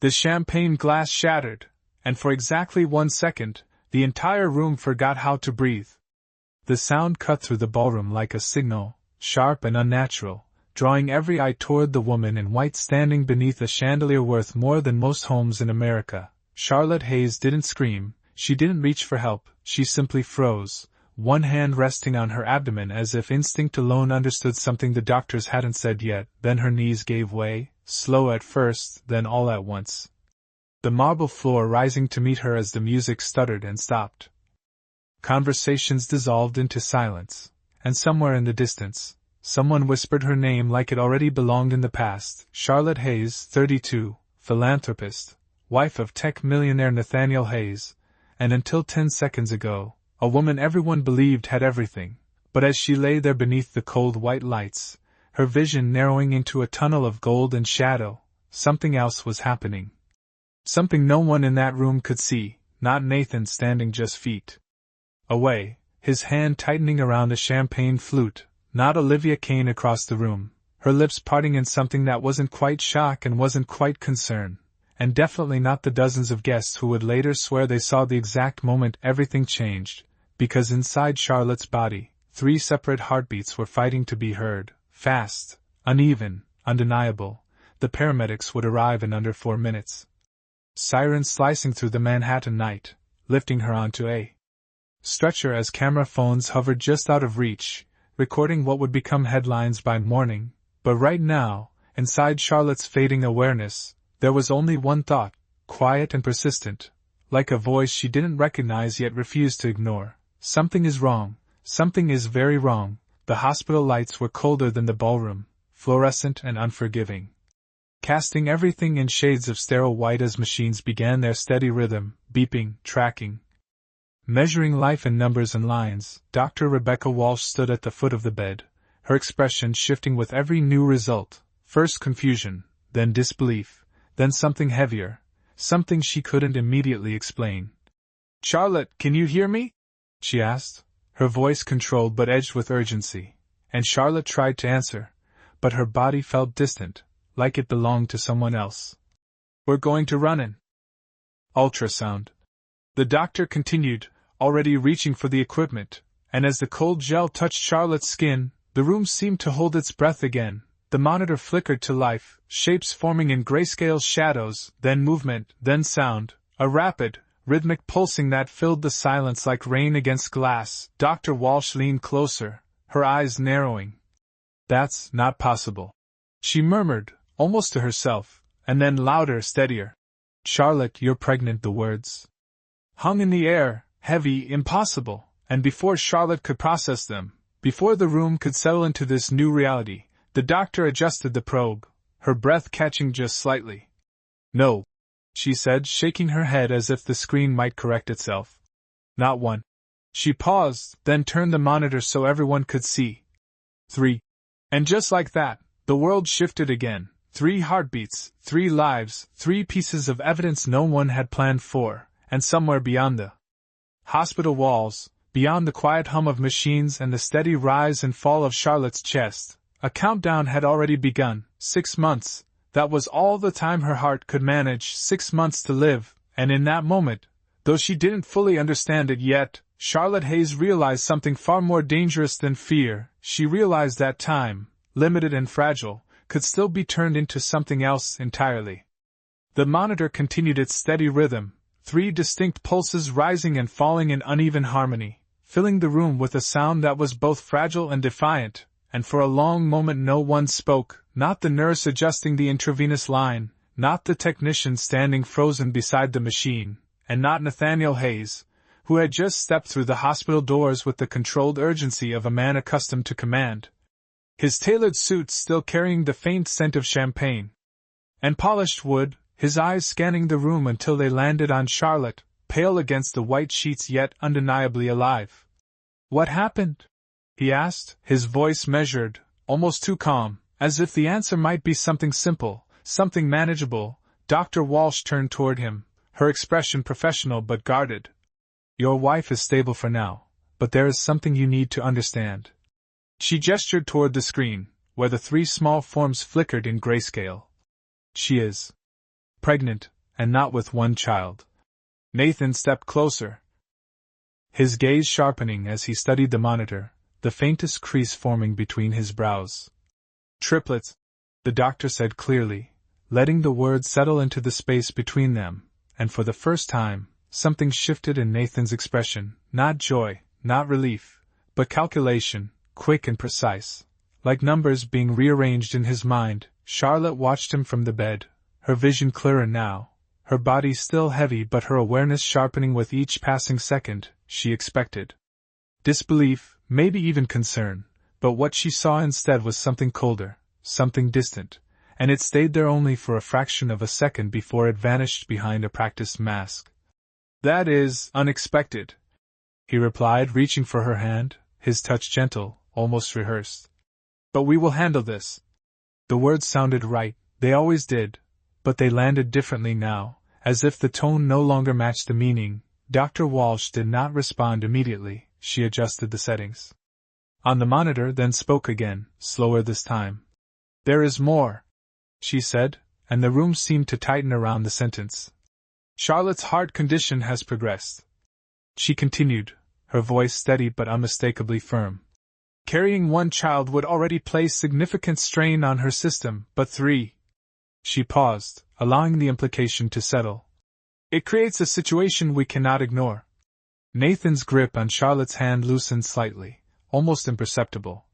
The champagne glass shattered, and for exactly 1 second, the entire room forgot how to breathe. The sound cut through the ballroom like a signal, sharp and unnatural, drawing every eye toward the woman in white standing beneath a chandelier worth more than most homes in America. Charlotte Hayes didn't scream, she didn't reach for help, she simply froze, one hand resting on her abdomen as if instinct alone understood something the doctors hadn't said yet. Then her knees gave way, slow at first, then all at once. The marble floor rising to meet her as the music stuttered and stopped. Conversations dissolved into silence, and somewhere in the distance, someone whispered her name like it already belonged in the past. Charlotte Hayes, 32, philanthropist, wife of tech millionaire Nathaniel Hayes, and until 10 seconds ago, a woman everyone believed had everything. But as she lay there beneath the cold white lights, her vision narrowing into a tunnel of gold and shadow, something else was happening. Something no one in that room could see, not Nathan standing just feet away, his hand tightening around a champagne flute, not Olivia Kane across the room, her lips parting in something that wasn't quite shock and wasn't quite concern, and definitely not the dozens of guests who would later swear they saw the exact moment everything changed, because inside Charlotte's body, 3 separate heartbeats were fighting to be heard, fast, uneven, undeniable. The paramedics would arrive in under 4 minutes. Sirens slicing through the Manhattan night, lifting her onto a stretcher as camera phones hovered just out of reach, recording what would become headlines by morning. But right now, inside Charlotte's fading awareness, there was only one thought, quiet and persistent, like a voice she didn't recognize yet refused to ignore. Something is wrong. Something is very wrong. The hospital lights were colder than the ballroom, fluorescent and unforgiving, casting everything in shades of sterile white as machines began their steady rhythm, beeping, tracking, measuring life in numbers and lines. Dr. Rebecca Walsh stood at the foot of the bed, her expression shifting with every new result, first confusion, then disbelief, then something heavier, something she couldn't immediately explain. "Charlotte, can you hear me?" she asked, her voice controlled but edged with urgency, and Charlotte tried to answer, but her body felt distant, like it belonged to someone else. "We're going to run in ultrasound," the doctor continued, already reaching for the equipment, and as the cold gel touched Charlotte's skin, the room seemed to hold its breath again. The monitor flickered to life, shapes forming in grayscale shadows, then movement, then sound, a rapid, rhythmic pulsing that filled the silence like rain against glass. Dr. Walsh leaned closer, her eyes narrowing. "That's not possible," she murmured, almost to herself, and then louder, steadier. "Charlotte, you're pregnant." The words hung in the air, heavy, impossible, and before Charlotte could process them, before the room could settle into this new reality, the doctor adjusted the probe, her breath catching just slightly. "No," she said, shaking her head as if the screen might correct itself. "Not one." She paused, then turned the monitor so everyone could see. 3. And just like that, the world shifted again. 3 heartbeats, 3 lives, 3 pieces of evidence no one had planned for, and somewhere beyond the hospital walls, beyond the quiet hum of machines and the steady rise and fall of Charlotte's chest, a countdown had already begun. 6 months, that was all the time her heart could manage. 6 months to live, and in that moment, though she didn't fully understand it yet, Charlotte Hayes realized something far more dangerous than fear. She realized that time, limited and fragile, could still be turned into something else entirely. The monitor continued its steady rhythm, 3 distinct pulses rising and falling in uneven harmony, filling the room with a sound that was both fragile and defiant, and for a long moment no one spoke, not the nurse adjusting the intravenous line, not the technician standing frozen beside the machine, and not Nathaniel Hayes, who had just stepped through the hospital doors with the controlled urgency of a man accustomed to command, his tailored suit still carrying the faint scent of champagne and polished wood, his eyes scanning the room until they landed on Charlotte, pale against the white sheets yet undeniably alive. "What happened?" he asked, his voice measured, almost too calm, as if the answer might be something simple, something manageable. Dr. Walsh turned toward him, her expression professional but guarded. "Your wife is stable for now, but there is something you need to understand." She gestured toward the screen, where the 3 small forms flickered in grayscale. "She is pregnant, and not with one child. Nathan stepped closer, his gaze sharpening as he studied the monitor, the faintest crease forming between his brows. Triplets, the doctor said clearly, letting the words settle into the space between them, and for the first time, something shifted in Nathan's expression, not joy, not relief, but calculation, quick and precise. Like numbers being rearranged in his mind, Charlotte watched him from the bed, her vision clearer now, her body still heavy but her awareness sharpening with each passing second. She expected disbelief, maybe even concern, but what she saw instead was something colder, something distant, and it stayed there only for a fraction of a second before it vanished behind a practiced mask. "That is unexpected," he replied, reaching for her hand, his touch gentle, almost rehearsed. "But we will handle this." The words sounded right, they always did, but they landed differently now, as if the tone no longer matched the meaning. Dr. Walsh did not respond immediately. She adjusted the settings on the monitor, then spoke again, slower this time. "There is more," she said, and the room seemed to tighten around the sentence. "Charlotte's heart condition has progressed," she continued, her voice steady but unmistakably firm. "Carrying one child would already place significant strain on her system, but 3. She paused, allowing the implication to settle. "It creates a situation we cannot ignore." Nathan's grip on Charlotte's hand loosened slightly, almost imperceptible.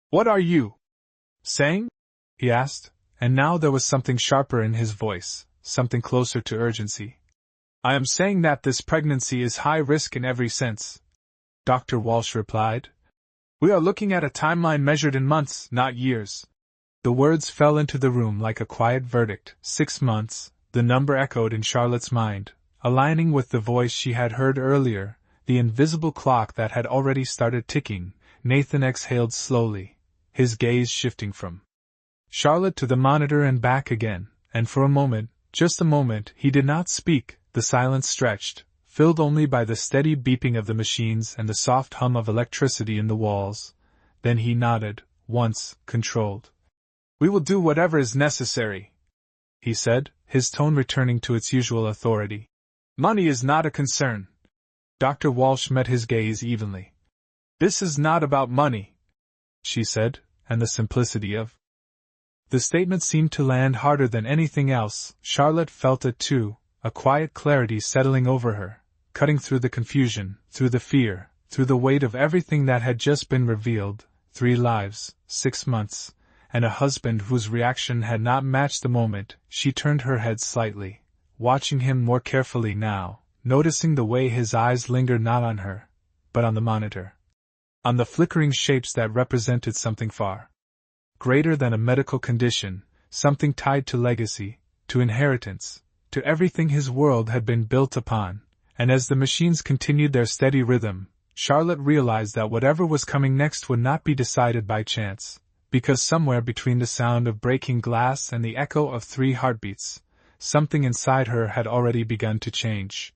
"What are you saying?" he asked, and now there was something sharper in his voice, something closer to urgency. "I am saying that this pregnancy is high risk in every sense," Dr. Walsh replied. "We are looking at a timeline measured in months, not years." The words fell into the room like a quiet verdict. 6 months. The number echoed in Charlotte's mind, aligning with the voice she had heard earlier, the invisible clock that had already started ticking. Nathan exhaled slowly, his gaze shifting from Charlotte to the monitor and back again, and for a moment, just a moment, he did not speak. The silence stretched, filled only by the steady beeping of the machines and the soft hum of electricity in the walls. Then he nodded, once, controlled. "We will do whatever is necessary," he said, his tone returning to its usual authority. "Money is not a concern." Dr. Walsh met his gaze evenly. "This is not about money," she said, and the simplicity of the statement seemed to land harder than anything else. Charlotte felt it too, a quiet clarity settling over her, cutting through the confusion, through the fear, through the weight of everything that had just been revealed. 3 lives, 6 months. And a husband whose reaction had not matched the moment. She turned her head slightly, watching him more carefully now, noticing the way his eyes lingered not on her, but on the monitor. On the flickering shapes that represented something far greater than a medical condition, something tied to legacy, to inheritance, to everything his world had been built upon. And as the machines continued their steady rhythm, Charlotte realized that whatever was coming next would not be decided by chance. Because somewhere between the sound of breaking glass and the echo of 3 heartbeats, something inside her had already begun to change.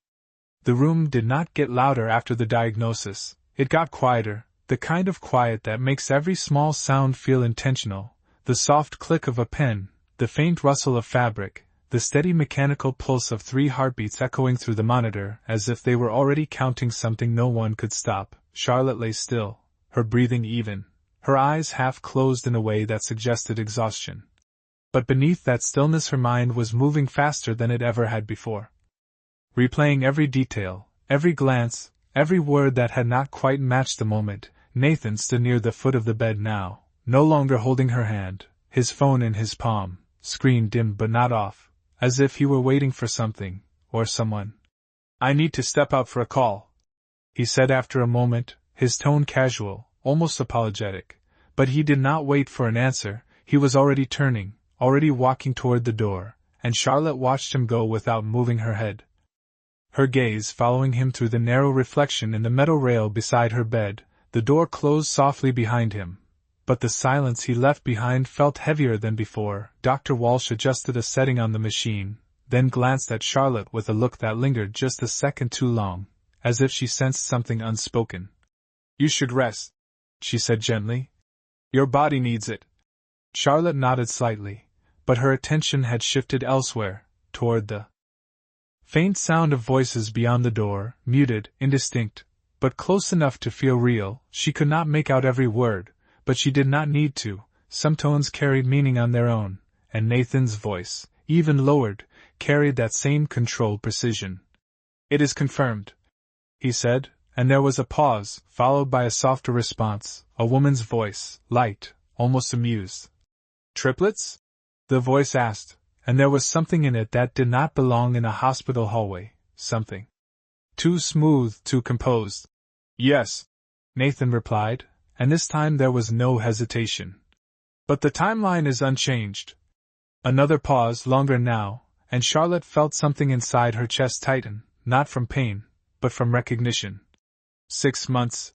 The room did not get louder after the diagnosis, it got quieter, the kind of quiet that makes every small sound feel intentional, the soft click of a pen, the faint rustle of fabric, the steady mechanical pulse of 3 heartbeats echoing through the monitor, as if they were already counting something no one could stop. Charlotte lay still, her breathing even, her eyes half closed in a way that suggested exhaustion. But beneath that stillness her mind was moving faster than it ever had before. Replaying every detail, every glance, every word that had not quite matched the moment. Nathan stood near the foot of the bed now, no longer holding her hand, his phone in his palm, screen dimmed but not off, as if he were waiting for something, or someone. "I need to step out for a call," he said after a moment, his tone casual, almost apologetic. But he did not wait for an answer. He was already turning, already walking toward the door, and Charlotte watched him go without moving her head, her gaze following him through the narrow reflection in the metal rail beside her bed. The door closed softly behind him, but the silence he left behind felt heavier than before. Dr. Walsh adjusted a setting on the machine, then glanced at Charlotte with a look that lingered just a second too long, as if she sensed something unspoken. "You should rest," she said gently. "Your body needs it." Charlotte nodded slightly, but her attention had shifted elsewhere, toward the faint sound of voices beyond the door, muted, indistinct, but close enough to feel real. She could not make out every word, but she did not need to. Some tones carried meaning on their own, and Nathan's voice, even lowered, carried that same controlled precision. "It is confirmed," he said, and there was a pause, followed by a softer response, a woman's voice, light, almost amused. "Triplets?" the voice asked, and there was something in it that did not belong in a hospital hallway, something too smooth, too composed. "Yes," Nathan replied, and this time there was no hesitation. "But the timeline is unchanged." Another pause, longer now, and Charlotte felt something inside her chest tighten, not from pain, but from recognition. 6 months,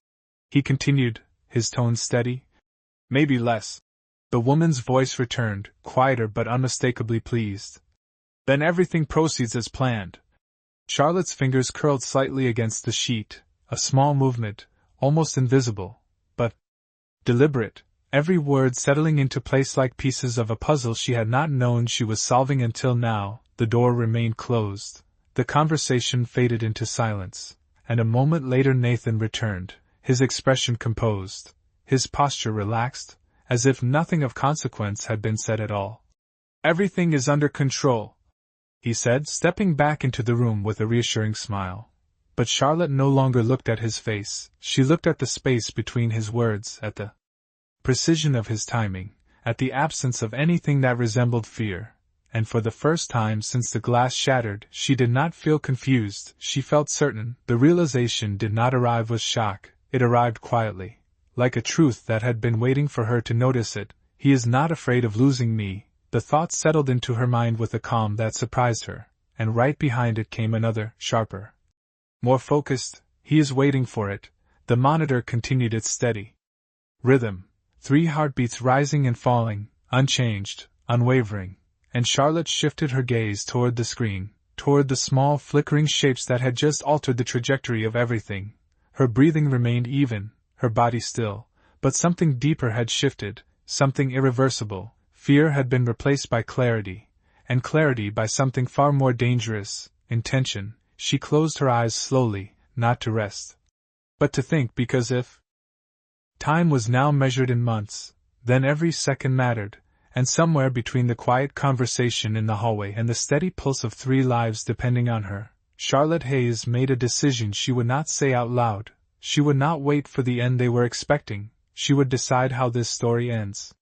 he continued, his tone steady. "Maybe less." The woman's voice returned, quieter but unmistakably pleased. "Then everything proceeds as planned." Charlotte's fingers curled slightly against the sheet, a small movement, almost invisible, but deliberate, every word settling into place like pieces of a puzzle she had not known she was solving until now. The door remained closed. The conversation faded into silence, and a moment later Nathan returned, his expression composed, his posture relaxed, as if nothing of consequence had been said at all. "Everything is under control," he said, stepping back into the room with a reassuring smile. But Charlotte no longer looked at his face, she looked at the space between his words, at the precision of his timing, at the absence of anything that resembled fear. And for the first time since the glass shattered, she did not feel confused, she felt certain. The realization did not arrive with shock, it arrived quietly, like a truth that had been waiting for her to notice it. "He is not afraid of losing me." The thought settled into her mind with a calm that surprised her, and right behind it came another, sharper, more focused. "He is waiting for it." The monitor continued its steady rhythm, 3 heartbeats rising and falling, unchanged, unwavering. And Charlotte shifted her gaze toward the screen, toward the small flickering shapes that had just altered the trajectory of everything. Her breathing remained even, her body still, but something deeper had shifted, something irreversible. Fear had been replaced by clarity, and clarity by something far more dangerous, intention. She closed her eyes slowly, not to rest, but to think, because if time was now measured in months, then every second mattered. And somewhere between the quiet conversation in the hallway and the steady pulse of 3 lives depending on her, Charlotte Hayes made a decision she would not say out loud. She would not wait for the end they were expecting, she would decide how this story ends.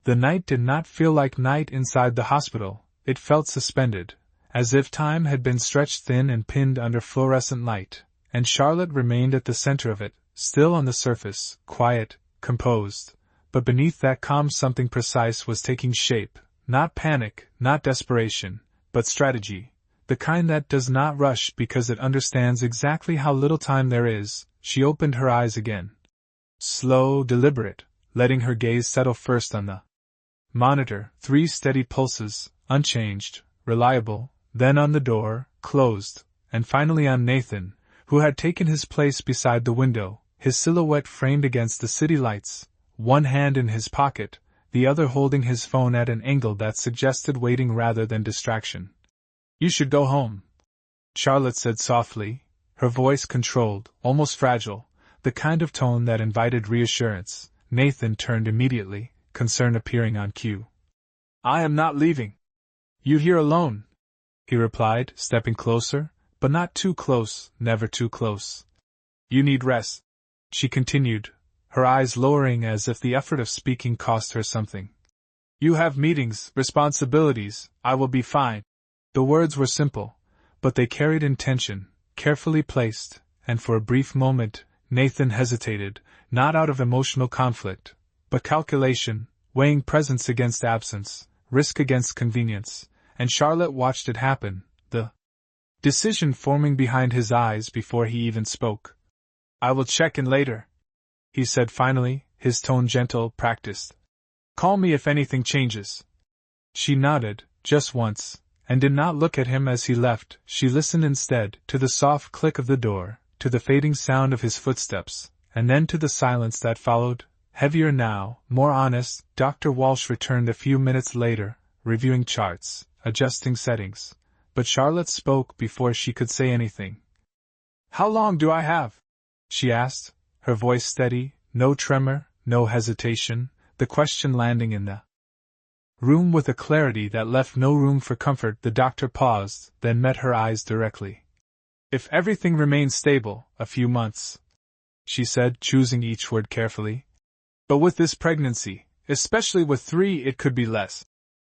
The night did not feel like night inside the hospital, it felt suspended, as if time had been stretched thin and pinned under fluorescent light, and Charlotte remained at the center of it, still on the surface, quiet, composed. But beneath that calm something precise was taking shape, not panic, not desperation, but strategy, the kind that does not rush because it understands exactly how little time there is. She opened her eyes again. Slow, deliberate, letting her gaze settle first on the monitor, 3 steady pulses, unchanged, reliable, then on the door, closed, and finally on Nathan, who had taken his place beside the window, his silhouette framed against the city lights. One hand in his pocket, the other holding his phone at an angle that suggested waiting rather than distraction. "You should go home," Charlotte said softly, her voice controlled, almost fragile, the kind of tone that invited reassurance. Nathan turned immediately, concern appearing on cue. "I am not leaving." "You here alone?" he replied, stepping closer, but not too close, never too close. "You need rest," she continued, her eyes lowering as if the effort of speaking cost her something. "You have meetings, responsibilities, I will be fine." The words were simple, but they carried intention, carefully placed, and for a brief moment, Nathan hesitated, not out of emotional conflict, but calculation, weighing presence against absence, risk against convenience, and Charlotte watched it happen, the decision forming behind his eyes before he even spoke. "I will check in later," he said finally, his tone gentle, practiced. "Call me if anything changes." She nodded, just once, and did not look at him as he left. She listened instead, to the soft click of the door, to the fading sound of his footsteps, and then to the silence that followed, heavier now, more honest. Dr. Walsh returned a few minutes later, reviewing charts, adjusting settings, but Charlotte spoke before she could say anything. "How long do I have?" she asked, her voice steady, no tremor, no hesitation, the question landing in the room with a clarity that left no room for comfort. The doctor paused, then met her eyes directly. "If everything remains stable, a few months," she said, choosing each word carefully. "But with this pregnancy, especially with 3, it could be less."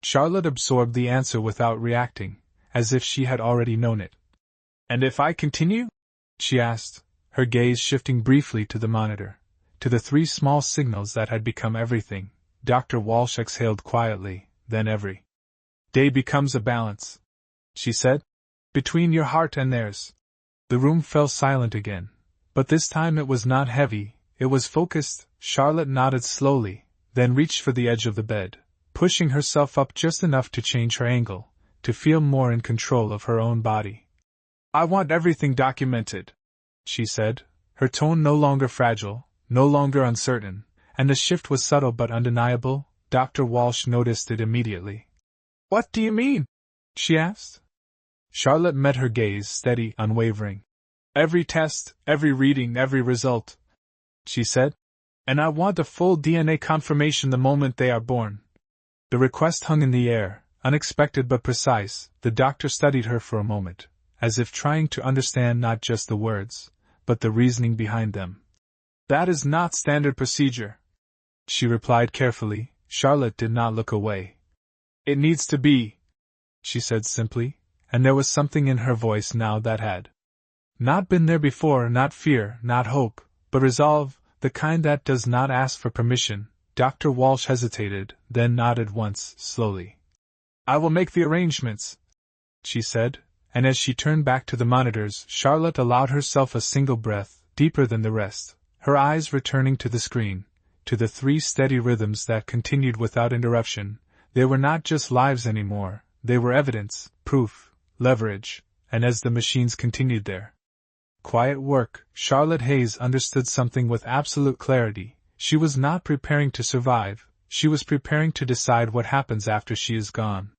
Charlotte absorbed the answer without reacting, as if she had already known it. "And if I continue?" she asked, her gaze shifting briefly to the monitor, to the 3 small signals that had become everything. Dr. Walsh exhaled quietly. "Then every day becomes a balance," she said, "between your heart and theirs." The room fell silent again, but this time it was not heavy, it was focused. Charlotte nodded slowly, then reached for the edge of the bed, pushing herself up just enough to change her angle, to feel more in control of her own body. "I want everything documented," she said, her tone no longer fragile, no longer uncertain, and the shift was subtle but undeniable. Dr. Walsh noticed it immediately. "What do you mean?" she asked. Charlotte met her gaze, steady, unwavering. "Every test, every reading, every result," she said. "And I want a full DNA confirmation the moment they are born." The request hung in the air, unexpected but precise. The doctor studied her for a moment, as if trying to understand not just the words, but the reasoning behind them. "That is not standard procedure," she replied carefully. Charlotte did not look away. "It needs to be," she said simply, and there was something in her voice now that had not been there before, not fear, not hope, but resolve, the kind that does not ask for permission. Dr. Walsh hesitated, then nodded once, slowly. "I will make the arrangements," she said, and as she turned back to the monitors, Charlotte allowed herself a single breath, deeper than the rest, her eyes returning to the screen, to the 3 steady rhythms that continued without interruption. They were not just lives anymore, they were evidence, proof, leverage, and as the machines continued their quiet work, Charlotte Hayes understood something with absolute clarity. She was not preparing to survive, she was preparing to decide what happens after she is gone.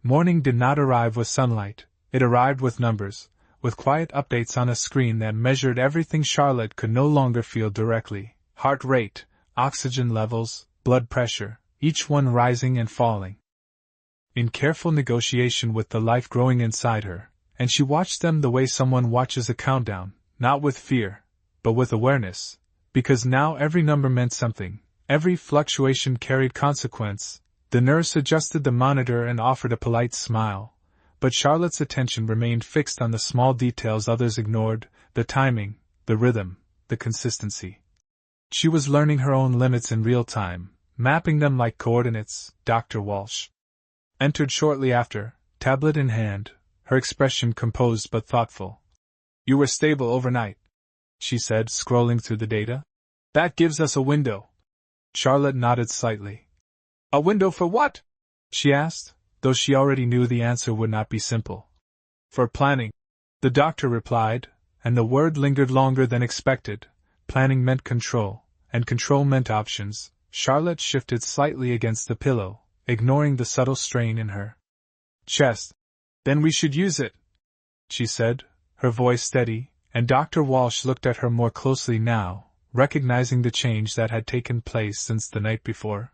Morning did not arrive with sunlight, it arrived with numbers, with quiet updates on a screen that measured everything Charlotte could no longer feel directly: heart rate, oxygen levels, blood pressure, each one rising and falling in careful negotiation with the life growing inside her, and she watched them the way someone watches a countdown, not with fear, but with awareness, because now every number meant something, every fluctuation carried consequence. The nurse adjusted the monitor and offered a polite smile, but Charlotte's attention remained fixed on the small details others ignored: the timing, the rhythm, the consistency. She was learning her own limits in real time, mapping them like coordinates. Dr. Walsh entered shortly after, tablet in hand, her expression composed but thoughtful. "You were stable overnight," she said, scrolling through the data. "That gives us a window." Charlotte nodded slightly. "A window for what?" she asked, though she already knew the answer would not be simple. "For planning," the doctor replied, and the word lingered longer than expected. Planning meant control, and control meant options. Charlotte shifted slightly against the pillow, ignoring the subtle strain in her chest. "Then we should use it," she said, her voice steady, and Dr. Walsh looked at her more closely now, recognizing the change that had taken place since the night before.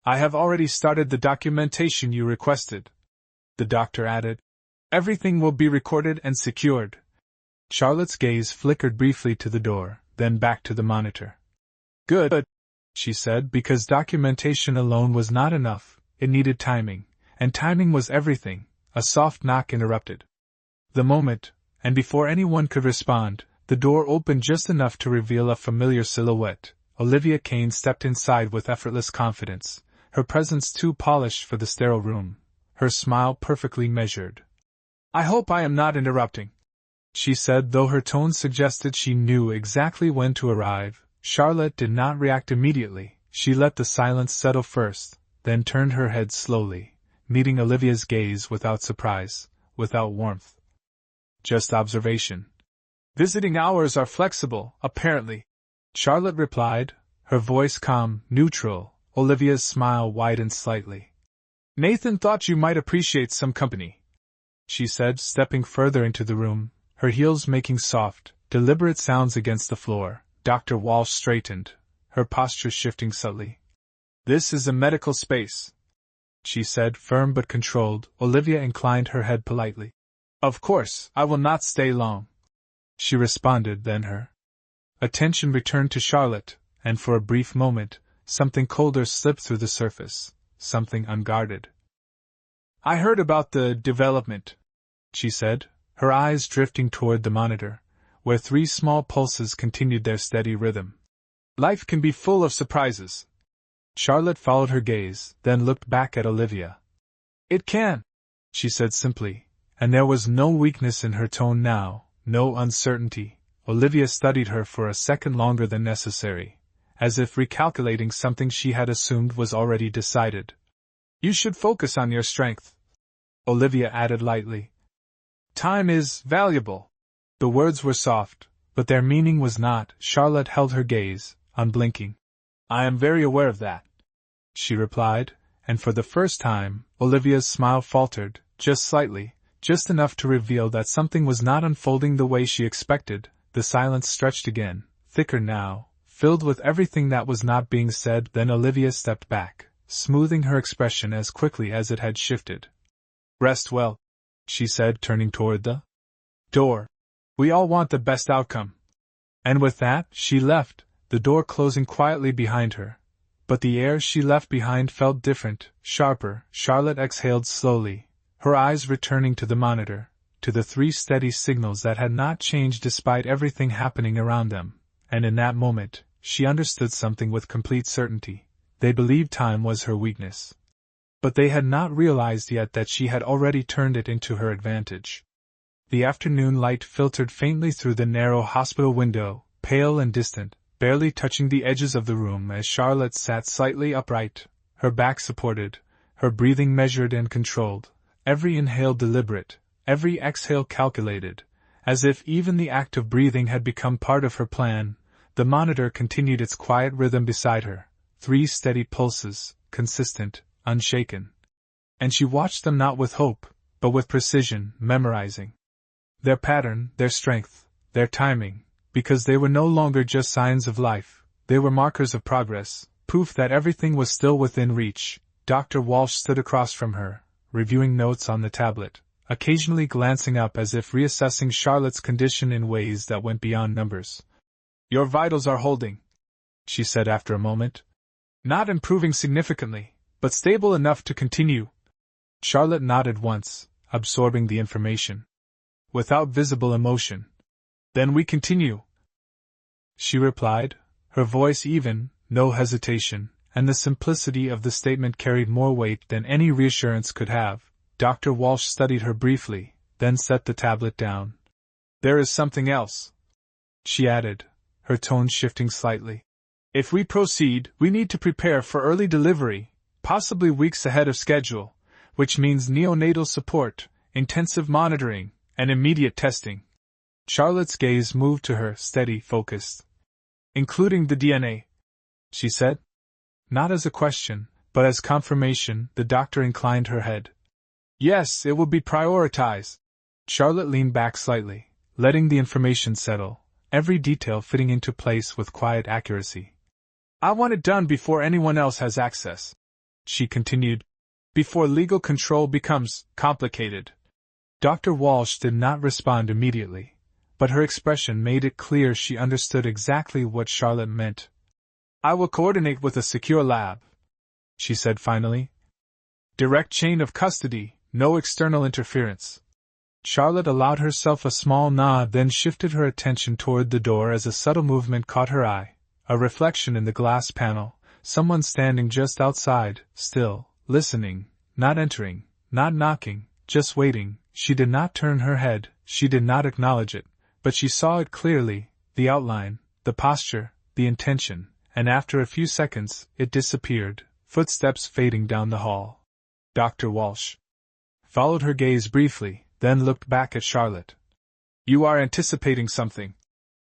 "I have already started the documentation you requested," the doctor added. "Everything will be recorded and secured." Charlotte's gaze flickered briefly to the door, then back to the monitor. "Good," she said, because documentation alone was not enough, it needed timing, and timing was everything. A soft knock interrupted the moment, and before anyone could respond, the door opened just enough to reveal a familiar silhouette. Olivia Kane stepped inside with effortless confidence, her presence too polished for the sterile room, her smile perfectly measured. "I hope I am not interrupting," she said, though her tone suggested she knew exactly when to arrive. Charlotte did not react immediately. She let the silence settle first, then turned her head slowly, meeting Olivia's gaze without surprise, without warmth. "Just observation. Visiting hours are flexible, apparently," Charlotte replied, her voice calm, neutral. Olivia's smile widened slightly. "Nathan thought you might appreciate some company." she said, stepping further into the room, her heels making soft, deliberate sounds against the floor. Dr. Walsh straightened, her posture shifting subtly. This is a medical space, she said, firm but controlled. Olivia inclined her head politely. Of course, I will not stay long, she responded. Then her attention returned to Charlotte, and for a brief moment, something colder slipped through the surface, something unguarded. I heard about the development, she said, her eyes drifting toward the monitor, where 3 small pulses continued their steady rhythm. Life can be full of surprises. Charlotte followed her gaze, then looked back at Olivia. It can, she said simply, and there was no weakness in her tone now, no uncertainty. Olivia studied her for a second longer than necessary, as if recalculating something she had assumed was already decided. You should focus on your strength, Olivia added lightly. Time is valuable. The words were soft, but their meaning was not. Charlotte held her gaze, unblinking. I am very aware of that, she replied, and for the first time, Olivia's smile faltered, just slightly, just enough to reveal that something was not unfolding the way she expected. The silence stretched again, thicker now, filled with everything that was not being said. Then Olivia stepped back, smoothing her expression as quickly as it had shifted. Rest well, she said, turning toward the door. We all want the best outcome. And with that, she left, the door closing quietly behind her. But the air she left behind felt different, sharper. Charlotte exhaled slowly, her eyes returning to the monitor, to the 3 steady signals that had not changed despite everything happening around them, and in that moment, she understood something with complete certainty. They believed time was her weakness. But they had not realized yet that she had already turned it into her advantage. The afternoon light filtered faintly through the narrow hospital window, pale and distant, barely touching the edges of the room as Charlotte sat slightly upright, her back supported, her breathing measured and controlled, every inhale deliberate, every exhale calculated, as if even the act of breathing had become part of her plan. The monitor continued its quiet rhythm beside her, 3 steady pulses, consistent, unshaken. And she watched them not with hope, but with precision, memorizing their pattern, their strength, their timing, because they were no longer just signs of life, they were markers of progress, proof that everything was still within reach. Dr. Walsh stood across from her, reviewing notes on the tablet, occasionally glancing up as if reassessing Charlotte's condition in ways that went beyond numbers. Your vitals are holding, she said after a moment. Not improving significantly, but stable enough to continue. Charlotte nodded once, absorbing the information, without visible emotion. Then we continue, she replied, her voice even, no hesitation, and the simplicity of the statement carried more weight than any reassurance could have. Dr. Walsh studied her briefly, then set the tablet down. There is something else, she added, her tone shifting slightly. If we proceed, we need to prepare for early delivery, possibly weeks ahead of schedule, which means neonatal support, intensive monitoring, and immediate testing. Charlotte's gaze moved to her, steady, focused. Including the DNA, she said. Not as a question, but as confirmation. The doctor inclined her head. Yes, it will be prioritized. Charlotte leaned back slightly, letting the information settle, every detail fitting into place with quiet accuracy. I want it done before anyone else has access, she continued, before legal control becomes complicated. Dr. Walsh did not respond immediately, but her expression made it clear she understood exactly what Charlotte meant. I will coordinate with a secure lab, she said finally. Direct chain of custody, no external interference. Charlotte allowed herself a small nod, then shifted her attention toward the door as a subtle movement caught her eye, a reflection in the glass panel, someone standing just outside, still, listening, not entering, not knocking, just waiting. She did not turn her head, she did not acknowledge it, but she saw it clearly, the outline, the posture, the intention, and after a few seconds, it disappeared, footsteps fading down the hall. Dr. Walsh followed her gaze briefly, then looked back at Charlotte. You are anticipating something,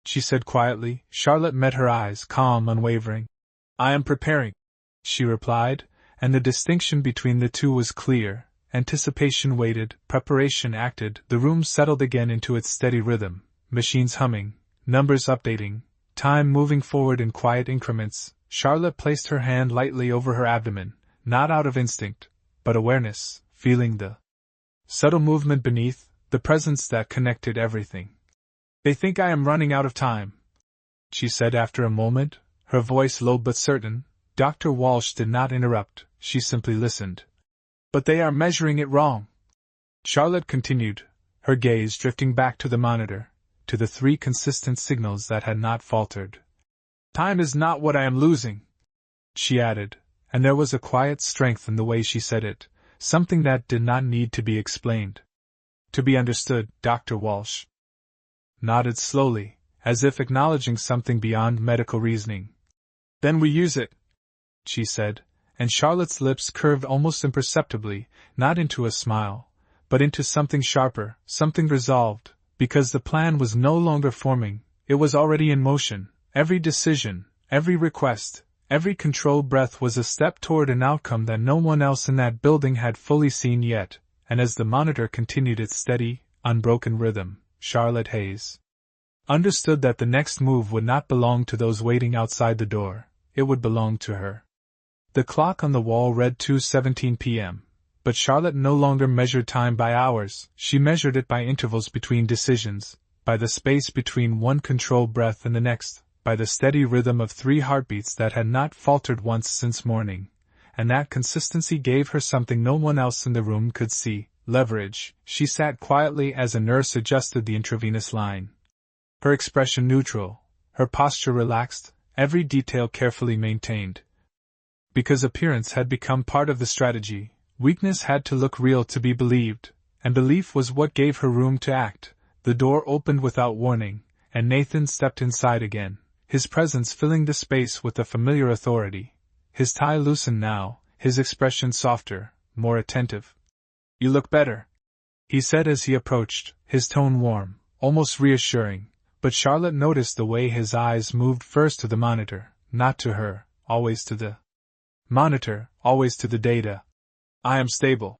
she said quietly. Charlotte met her eyes, calm, unwavering. I am preparing, she replied, and the distinction between the two was clear, Anticipation waited, preparation acted, the room settled again into its steady rhythm, machines humming, numbers updating, time moving forward in quiet increments. Charlotte placed her hand lightly over her abdomen, not out of instinct, but awareness, feeling the subtle movement beneath, the presence that connected everything. "They think I am running out of time," she said after a moment, her voice low but certain. Dr. Walsh did not interrupt, she simply listened. "But they are measuring it wrong," Charlotte continued, her gaze drifting back to the monitor, to the 3 consistent signals that had not faltered. "Time is not what I am losing," she added, and there was a quiet strength in the way she said it, something that did not need to be explained. "To be understood." Dr. Walsh nodded slowly, as if acknowledging something beyond medical reasoning. "Then we use it," she said, and Charlotte's lips curved almost imperceptibly, not into a smile, but into something sharper, something resolved, because the plan was no longer forming, it was already in motion. Every decision, every request, every controlled breath was a step toward an outcome that no one else in that building had fully seen yet, and as the monitor continued its steady, unbroken rhythm, Charlotte Hayes understood that the next move would not belong to those waiting outside the door, it would belong to her. The clock on the wall read 2:17 p.m., but Charlotte no longer measured time by hours, she measured it by intervals between decisions, by the space between one controlled breath and the next, by the steady rhythm of 3 heartbeats that had not faltered once since morning, and that consistency gave her something no one else in the room could see, leverage. She sat quietly as a nurse adjusted the intravenous line. Her expression neutral, her posture relaxed, every detail carefully maintained. Because appearance had become part of the strategy, weakness had to look real to be believed, and belief was what gave her room to act. The door opened without warning, and Nathan stepped inside again, his presence filling the space with a familiar authority. His tie loosened now, his expression softer, more attentive. "You look better," he said as he approached, his tone warm, almost reassuring, but Charlotte noticed the way his eyes moved first to the monitor, not to her, always to the monitor, always to the data. "I am stable,"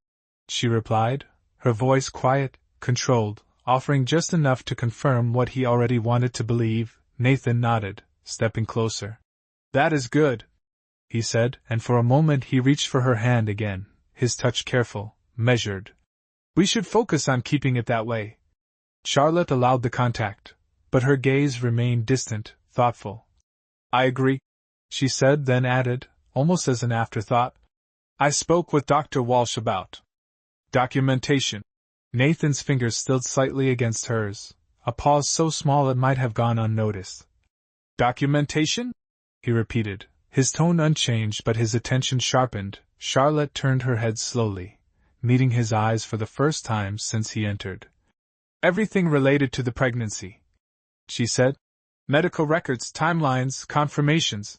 she replied, her voice quiet, controlled, offering just enough to confirm what he already wanted to believe. Nathan nodded, stepping closer. "That is good," he said, and for a moment he reached for her hand again, his touch careful, measured. "We should focus on keeping it that way." Charlotte allowed the contact, but her gaze remained distant, thoughtful. "I agree," she said, then added, almost as an afterthought, "I spoke with Dr. Walsh about documentation." Nathan's fingers stilled slightly against hers, a pause so small it might have gone unnoticed. "Documentation?" he repeated, his tone unchanged but his attention sharpened. Charlotte turned her head slowly, meeting his eyes for the first time since he entered. "Everything related to the pregnancy," she said. "Medical records, timelines, confirmations."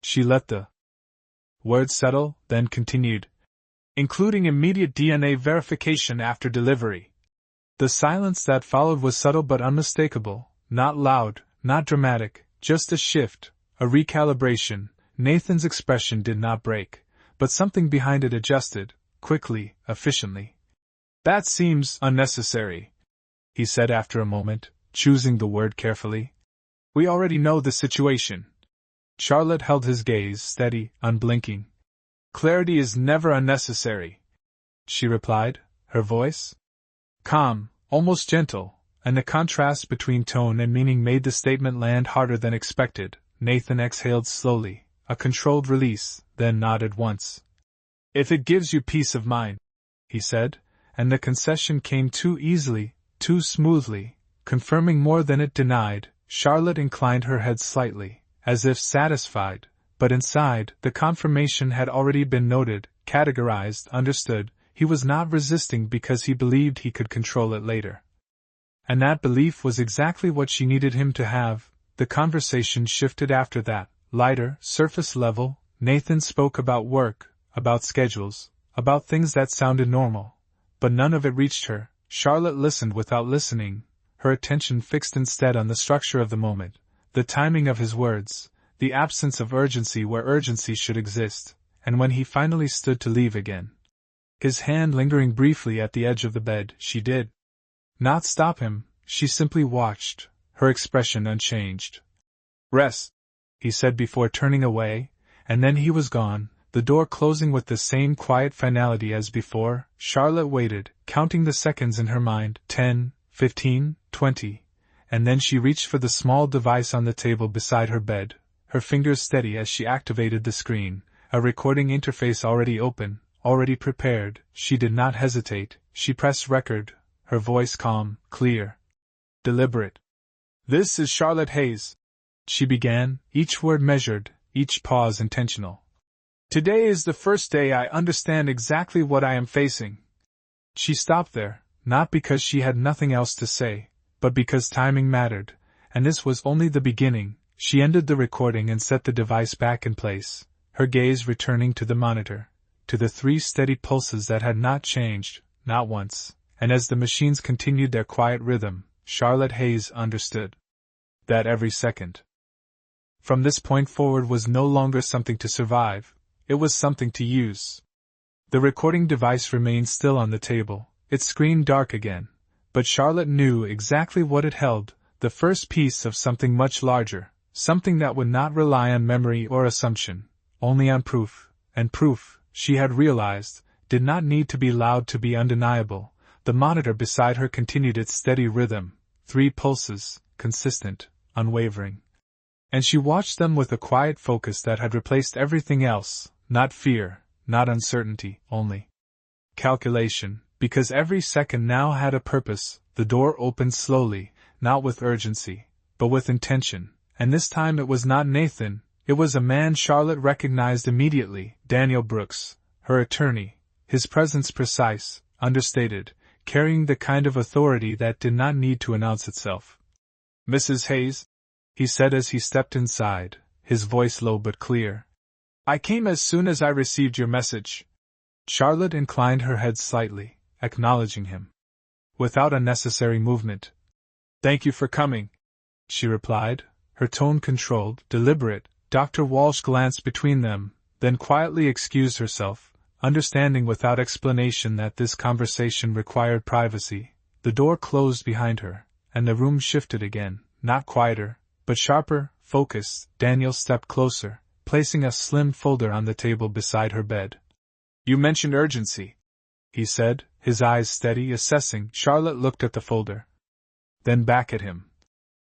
She let the words settle, then continued, "Including immediate DNA verification after delivery." The silence that followed was subtle but unmistakable, not loud, not dramatic, just a shift, a recalibration. Nathan's expression did not break, but something behind it adjusted, quickly, efficiently. "That seems unnecessary," he said after a moment, choosing the word carefully. "We already know the situation." Charlotte held his gaze steady, unblinking. "Clarity is never unnecessary," she replied, her voice calm, almost gentle, and the contrast between tone and meaning made the statement land harder than expected. Nathan exhaled slowly, a controlled release, then nodded once. "If it gives you peace of mind," he said, and the concession came too easily, too smoothly, confirming more than it denied. Charlotte inclined her head slightly, as if satisfied, but inside, the confirmation had already been noted, categorized, understood. He was not resisting because he believed he could control it later. And that belief was exactly what she needed him to have. The conversation shifted after that, lighter, surface level. Nathan spoke about work, about schedules, about things that sounded normal. But none of it reached her. Charlotte listened without listening, her attention fixed instead on the structure of the moment, the timing of his words, the absence of urgency where urgency should exist, and when he finally stood to leave again. His hand lingering briefly at the edge of the bed, she did not stop him, she simply watched, her expression unchanged. "Rest," he said before turning away, and then he was gone, the door closing with the same quiet finality as before. Charlotte waited, counting the seconds in her mind, 10, 15, 20, and then she reached for the small device on the table beside her bed, her fingers steady as she activated the screen, a recording interface already open, already prepared. She did not hesitate, she pressed record, her voice calm, clear, deliberate. "This is Charlotte Hayes," she began, each word measured, each pause intentional. "Today is the first day I understand exactly what I am facing." She stopped there, not because she had nothing else to say, but because timing mattered, and this was only the beginning. She ended the recording and set the device back in place, her gaze returning to the monitor, to the 3 steady pulses that had not changed, not once, and as the machines continued their quiet rhythm, Charlotte Hayes understood that every second from this point forward was no longer something to survive, it was something to use. The recording device remained still on the table, its screen dark again, but Charlotte knew exactly what it held, the first piece of something much larger, something that would not rely on memory or assumption, only on proof, and proof, she had realized, did not need to be loud to be undeniable. The monitor beside her continued its steady rhythm, 3 pulses, consistent, unwavering. And she watched them with a quiet focus that had replaced everything else, not fear, not uncertainty, only calculation, because every second now had a purpose. The door opened slowly, not with urgency, but with intention, and this time it was not Nathan, it was a man Charlotte recognized immediately, Daniel Brooks, her attorney, his presence precise, understated, carrying the kind of authority that did not need to announce itself. "Mrs. Hayes," he said as he stepped inside, his voice low but clear. "I came as soon as I received your message." Charlotte inclined her head slightly, acknowledging him, without unnecessary movement. "Thank you for coming," she replied, her tone controlled, deliberate. Dr. Walsh glanced between them, then quietly excused herself, understanding without explanation that this conversation required privacy. The door closed behind her, and the room shifted again, not quieter, but sharper, focused. Daniel stepped closer, placing a slim folder on the table beside her bed. "You mentioned urgency," he said, his eyes steady, assessing. Charlotte looked at the folder, then back at him.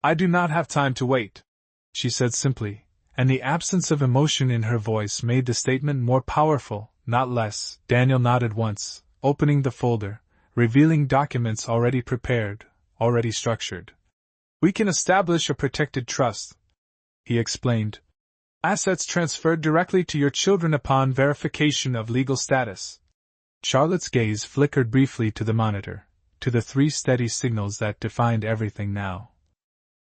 "I do not have time to wait," she said simply, and the absence of emotion in her voice made the statement more powerful, not less. Daniel nodded once, opening the folder, revealing documents already prepared, already structured. "We can establish a protected trust," he explained. "Assets transferred directly to your children upon verification of legal status." Charlotte's gaze flickered briefly to the monitor, to the 3 steady signals that defined everything now.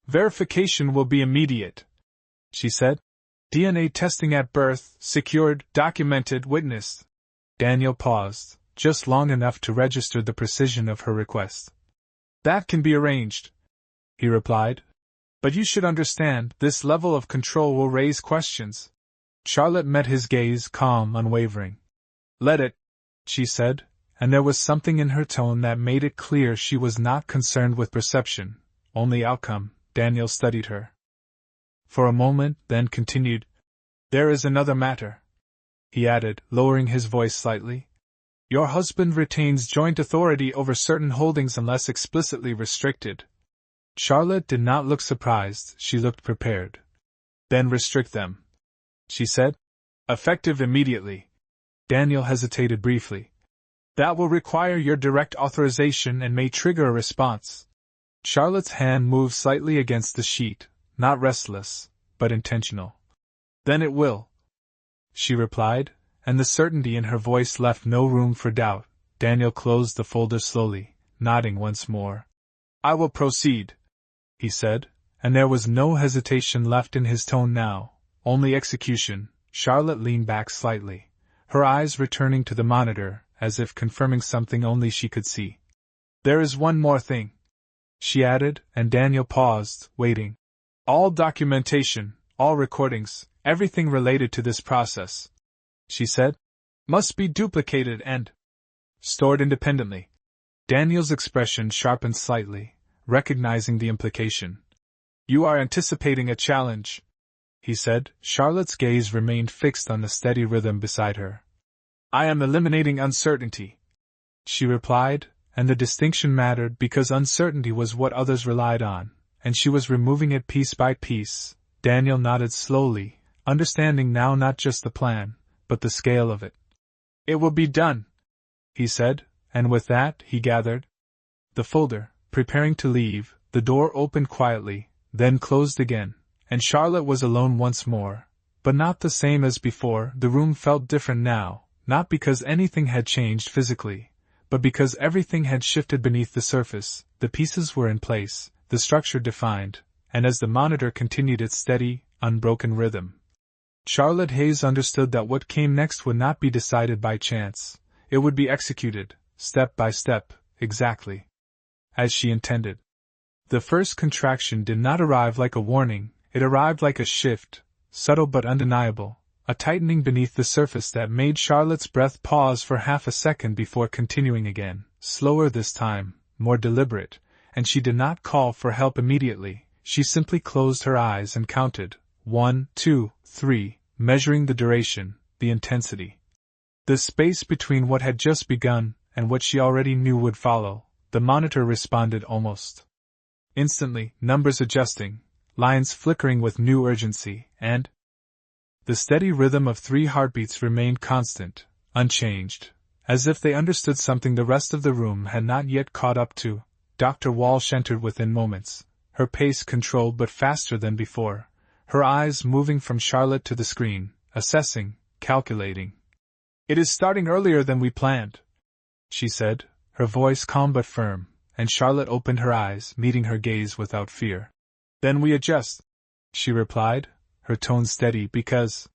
"Verification will be immediate," she said. "DNA testing at birth, secured, documented, witnessed." Daniel paused, just long enough to register the precision of her request. "That can be arranged," he replied. "But you should understand, this level of control will raise questions." Charlotte met his gaze, calm, unwavering. "Let it," she said, and there was something in her tone that made it clear she was not concerned with perception, only outcome. Daniel studied her for a moment, then continued. "There is another matter," he added, lowering his voice slightly. "Your husband retains joint authority over certain holdings unless explicitly restricted." Charlotte did not look surprised, she looked prepared. "Then restrict them," she said. "Effective immediately." Daniel hesitated briefly. "That will require your direct authorization and may trigger a response." Charlotte's hand moved slightly against the sheet, not restless, but intentional. "Then it will," she replied, and the certainty in her voice left no room for doubt. Daniel closed the folder slowly, nodding once more. "I will proceed," he said, and there was no hesitation left in his tone now, only execution. Charlotte leaned back slightly, her eyes returning to the monitor, as if confirming something only she could see. "There is one more thing," she added, and Daniel paused, waiting. "All documentation, all recordings, everything related to this process," she said, "must be duplicated and stored independently. Daniel's expression sharpened slightly, recognizing the implication. You are anticipating a challenge, he said. Charlotte's gaze remained fixed on the steady rhythm beside her. I am eliminating uncertainty, she replied, and the distinction mattered because uncertainty was what others relied on, and she was removing it piece by piece. Daniel nodded slowly, understanding now not just the plan, but the scale of it. It will be done, he said, and with that he gathered the folder, preparing to leave. The door opened quietly, then closed again, and Charlotte was alone once more, but not the same as before. The room felt different now, not because anything had changed physically, but because everything had shifted beneath the surface. The pieces were in place, the structure defined, and as the monitor continued its steady, unbroken rhythm, Charlotte Hayes understood that what came next would not be decided by chance. It would be executed, step by step, exactly as she intended. The first contraction did not arrive like a warning, it arrived like a shift, subtle but undeniable, a tightening beneath the surface that made Charlotte's breath pause for half a second before continuing again, slower this time, more deliberate, and she did not call for help immediately. She simply closed her eyes and counted, 1, 2, 3, measuring the duration, the intensity. The space between what had just begun and what she already knew would follow. The monitor responded almost instantly, numbers adjusting, lines flickering with new urgency, and the steady rhythm of 3 heartbeats remained constant, unchanged, as if they understood something the rest of the room had not yet caught up to. Dr. Walsh entered within moments, her pace controlled but faster than before, her eyes moving from Charlotte to the screen, assessing, calculating. It is starting earlier than we planned, she said, her voice calm but firm, and Charlotte opened her eyes, meeting her gaze without fear. Then we adjust, she replied, her tone steady because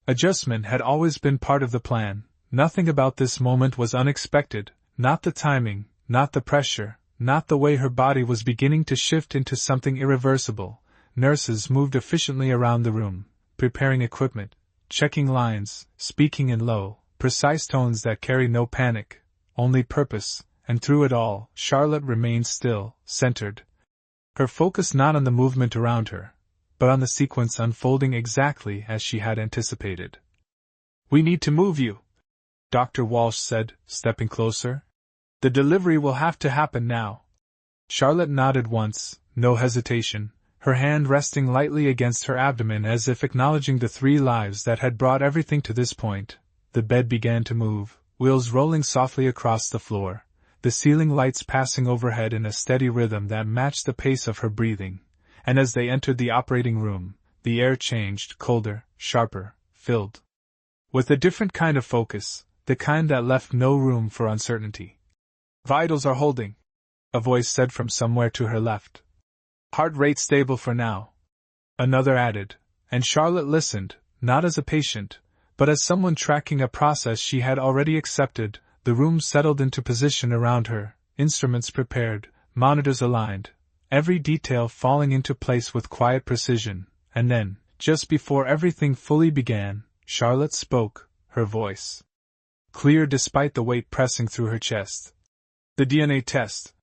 adjustment had always been part of the plan. Nothing about this moment was unexpected, not the timing, not the pressure, not the way her body was beginning to shift into something irreversible. Nurses moved efficiently around the room, preparing equipment, checking lines, speaking in low, precise tones that carried no panic, only purpose, and through it all, Charlotte remained still, centered. Her focus not on the movement around her, but on the sequence unfolding exactly as she had anticipated. We need to move you, Dr. Walsh said, stepping closer. The delivery will have to happen now. Charlotte nodded once, no hesitation, her hand resting lightly against her abdomen as if acknowledging the 3 lives that had brought everything to this point. The bed began to move, wheels rolling softly across the floor, the ceiling lights passing overhead in a steady rhythm that matched the pace of her breathing, and as they entered the operating room, the air changed, colder, sharper, filled with a different kind of focus, the kind that left no room for uncertainty. Vitals are holding, a voice said from somewhere to her left. Heart rate stable for now, another added, and Charlotte listened, not as a patient, but as someone tracking a process she had already accepted. The room settled into position around her, instruments prepared, monitors aligned, every detail falling into place with quiet precision, and then, just before everything fully began, Charlotte spoke, her voice clear despite the weight pressing through her chest. The DNA test,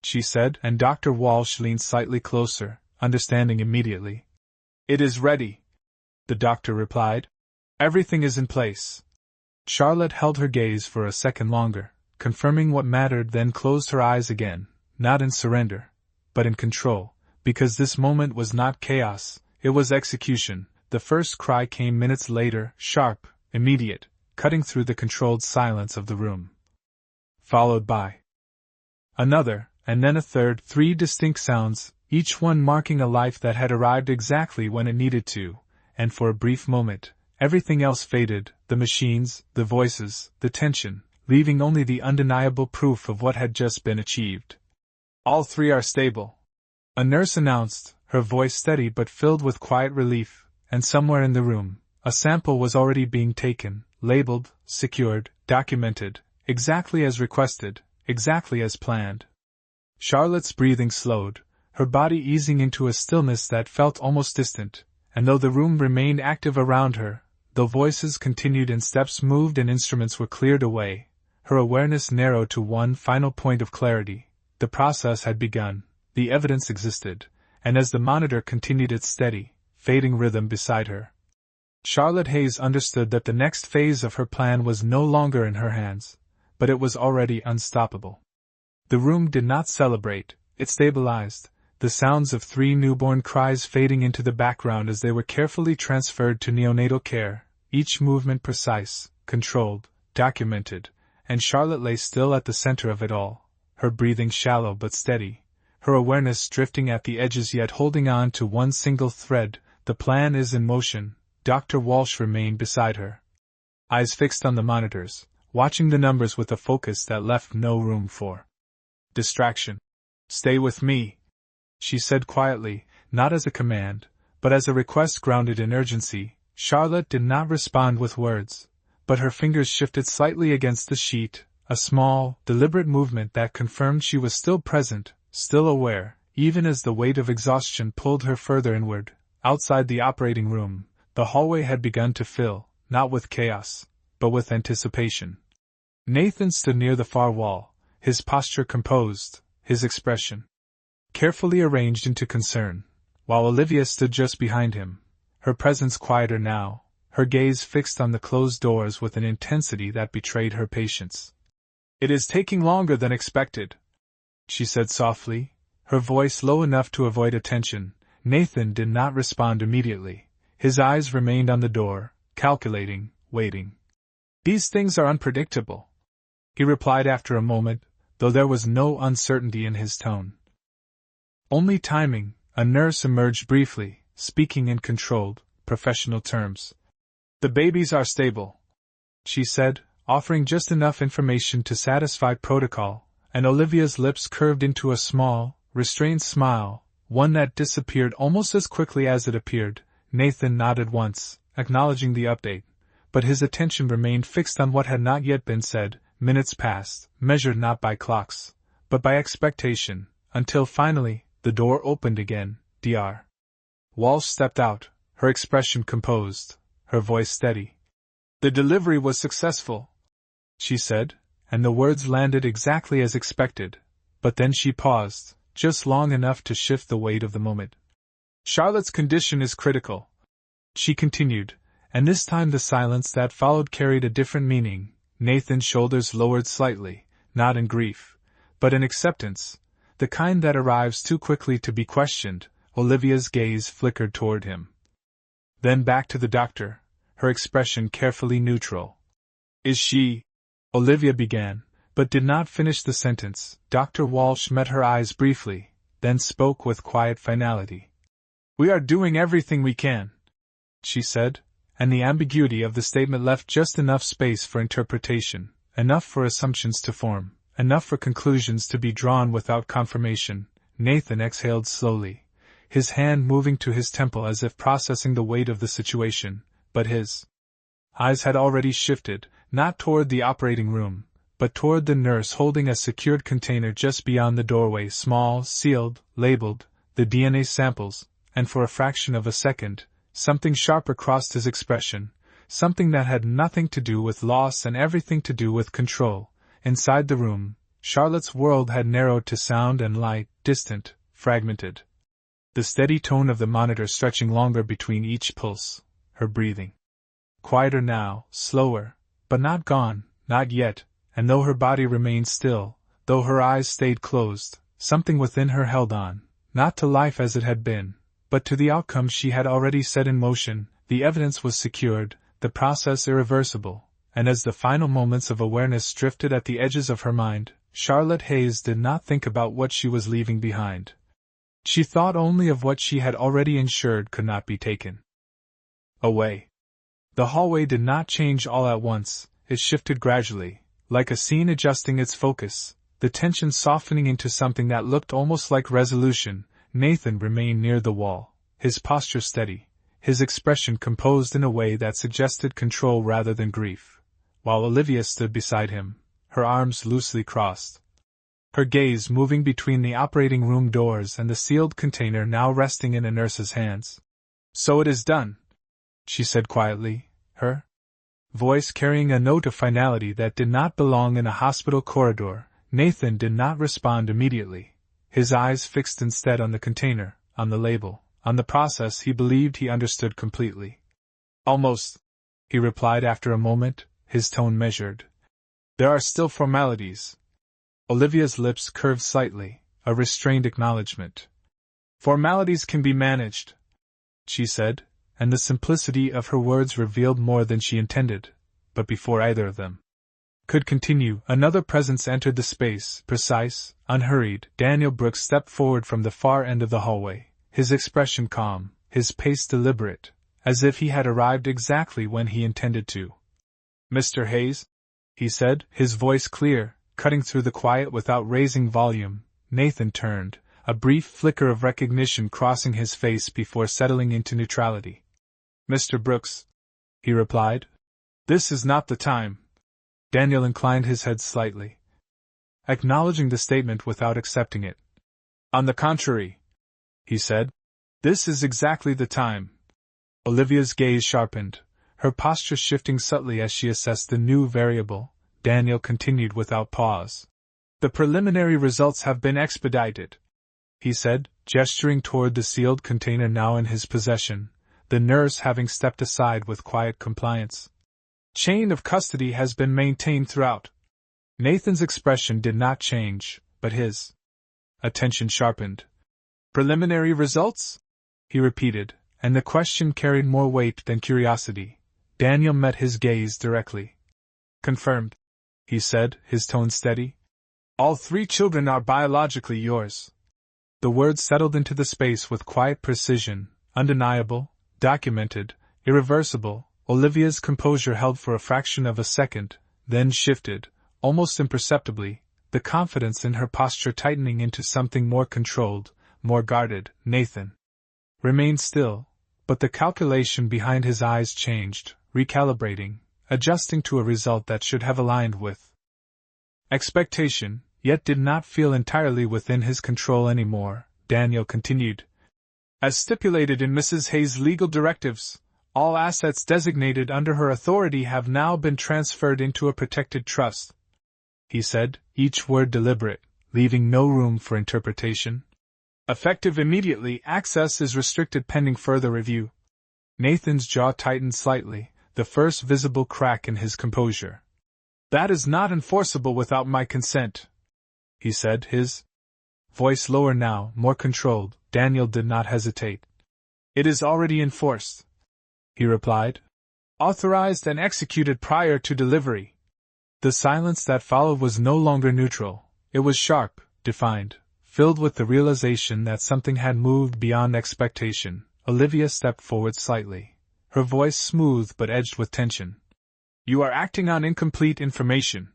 she said, and Dr. Walsh leaned slightly closer, understanding immediately. It is ready, the doctor replied. Everything is in place. Charlotte held her gaze for a second longer, confirming what mattered, then closed her eyes again, not in surrender, but in control, because this moment was not chaos, it was execution. The first cry came minutes later, sharp, immediate, cutting through the controlled silence of the room. Followed by another, and then a third, 3 distinct sounds, each one marking a life that had arrived exactly when it needed to, and for a brief moment, everything else faded, the machines, the voices, the tension, leaving only the undeniable proof of what had just been achieved. All 3 are stable, a nurse announced, her voice steady but filled with quiet relief, and somewhere in the room, a sample was already being taken, labeled, secured, documented, exactly as requested, exactly as planned. Charlotte's breathing slowed, her body easing into a stillness that felt almost distant, and though the room remained active around her, though voices continued and steps moved and instruments were cleared away, Her awareness narrowed to one final point of clarity. The process had begun, the evidence existed, and as the monitor continued its steady, fading rhythm beside her, Charlotte Hayes understood that the next phase of her plan was no longer in her hands, but it was already unstoppable. The room did not celebrate, it stabilized, the sounds of 3 newborn cries fading into the background as they were carefully transferred to neonatal care, each movement precise, controlled, documented, and Charlotte lay still at the center of it all, her breathing shallow but steady, her awareness drifting at the edges yet holding on to one single thread. The plan is in motion. Dr. Walsh remained beside her, eyes fixed on the monitors, watching the numbers with a focus that left no room for distraction. "Stay with me," she said quietly, not as a command, but as a request grounded in urgency. Charlotte did not respond with words, but her fingers shifted slightly against the sheet, a small, deliberate movement that confirmed she was still present, still aware, even as the weight of exhaustion pulled her further inward. Outside the operating room, the hallway had begun to fill, not with chaos, but with anticipation. Nathan stood near the far wall, his posture composed, his expression carefully arranged into concern, while Olivia stood just behind him, her presence quieter now, her gaze fixed on the closed doors with an intensity that betrayed her patience. "It is taking longer than expected," she said softly, her voice low enough to avoid attention. Nathan did not respond immediately. His eyes remained on the door, calculating, waiting. "These things are unpredictable," he replied after a moment, though there was no uncertainty in his tone. "Only timing." A nurse emerged briefly, speaking in controlled, professional terms. "The babies are stable," she said, offering just enough information to satisfy protocol, and Olivia's lips curved into a small, restrained smile, one that disappeared almost as quickly as it appeared. Nathan nodded once, acknowledging the update, but his attention remained fixed on what had not yet been said. Minutes passed, measured not by clocks, but by expectation, until finally, the door opened again. Dr. Walsh stepped out, her expression composed, her voice steady. "The delivery was successful," she said, and the words landed exactly as expected, but then she paused, just long enough to shift the weight of the moment. "Charlotte's condition is critical," she continued, and this time the silence that followed carried a different meaning. Nathan's shoulders lowered slightly, not in grief, but in acceptance, the kind that arrives too quickly to be questioned. Olivia's gaze flickered toward him, then back to the doctor, her expression carefully neutral. "Is she—" Olivia began, but did not finish the sentence. Dr. Walsh met her eyes briefly, then spoke with quiet finality. "We are doing everything we can," she said, and the ambiguity of the statement left just enough space for interpretation, enough for assumptions to form, enough for conclusions to be drawn without confirmation. Nathan exhaled slowly, his hand moving to his temple as if processing the weight of the situation, but his eyes had already shifted, not toward the operating room, but toward the nurse holding a secured container just beyond the doorway, small, sealed, labeled, the DNA samples, and for a fraction of a second, something sharper crossed his expression, something that had nothing to do with loss and everything to do with control. Inside the room, Charlotte's world had narrowed to sound and light, distant, fragmented. The steady tone of the monitor stretching longer between each pulse, her breathing quieter now, slower, but not gone, not yet, and though her body remained still, though her eyes stayed closed, something within her held on, not to life as it had been, but to the outcome she had already set in motion. The evidence was secured, the process irreversible, and as the final moments of awareness drifted at the edges of her mind, Charlotte Hayes did not think about what she was leaving behind. She thought only of what she had already ensured could not be taken away. The hallway did not change all at once, it shifted gradually, like a scene adjusting its focus, the tension softening into something that looked almost like resolution. Nathan remained near the wall, his posture steady, his expression composed in a way that suggested control rather than grief, while Olivia stood beside him, her arms loosely crossed, her gaze moving between the operating room doors and the sealed container now resting in a nurse's hands. "So it is done," she said quietly, her voice carrying a note of finality that did not belong in a hospital corridor. Nathan did not respond immediately, his eyes fixed instead on the container, on the label, on the process he believed he understood completely. Almost, he replied after a moment, his tone measured. There are still formalities. Olivia's lips curved slightly, a restrained acknowledgement. Formalities can be managed, she said, and the simplicity of her words revealed more than she intended, but before either of them could continue, another presence entered the space, precise, unhurried. Daniel Brooks stepped forward from the far end of the hallway, his expression calm, his pace deliberate, as if he had arrived exactly when he intended to. Mr. Hayes, he said, his voice clear, cutting through the quiet without raising volume. Nathan turned, a brief flicker of recognition crossing his face before settling into neutrality. Mr. Brooks, he replied. This is not the time. Daniel inclined his head slightly, acknowledging the statement without accepting it. On the contrary, he said, this is exactly the time. Olivia's gaze sharpened, her posture shifting subtly as she assessed the new variable. Daniel continued without pause. The preliminary results have been expedited, he said, gesturing toward the sealed container now in his possession, the nurse having stepped aside with quiet compliance. Chain of custody has been maintained throughout. Nathan's expression did not change, but his attention sharpened. Preliminary results? He repeated, and the question carried more weight than curiosity. Daniel met his gaze directly. Confirmed, he said, his tone steady. All 3 children are biologically yours. The words settled into the space with quiet precision, undeniable, documented, irreversible. Olivia's composure held for a fraction of a second, then shifted, almost imperceptibly, the confidence in her posture tightening into something more controlled, more guarded. Nathan remained still, but the calculation behind his eyes changed, recalibrating, adjusting to a result that should have aligned with expectation, yet did not feel entirely within his control anymore. Daniel continued. As stipulated in Mrs. Hayes' legal directives, all assets designated under her authority have now been transferred into a protected trust, he said, each word deliberate, leaving no room for interpretation. Effective immediately, access is restricted pending further review. Nathan's jaw tightened slightly, the first visible crack in his composure. That is not enforceable without my consent, he said, his voice lower now, more controlled. Daniel did not hesitate. It is already enforced, he replied. Authorized and executed prior to delivery. The silence that followed was no longer neutral, it was sharp, defined, filled with the realization that something had moved beyond expectation. Olivia stepped forward slightly, her voice smooth but edged with tension. You are acting on incomplete information,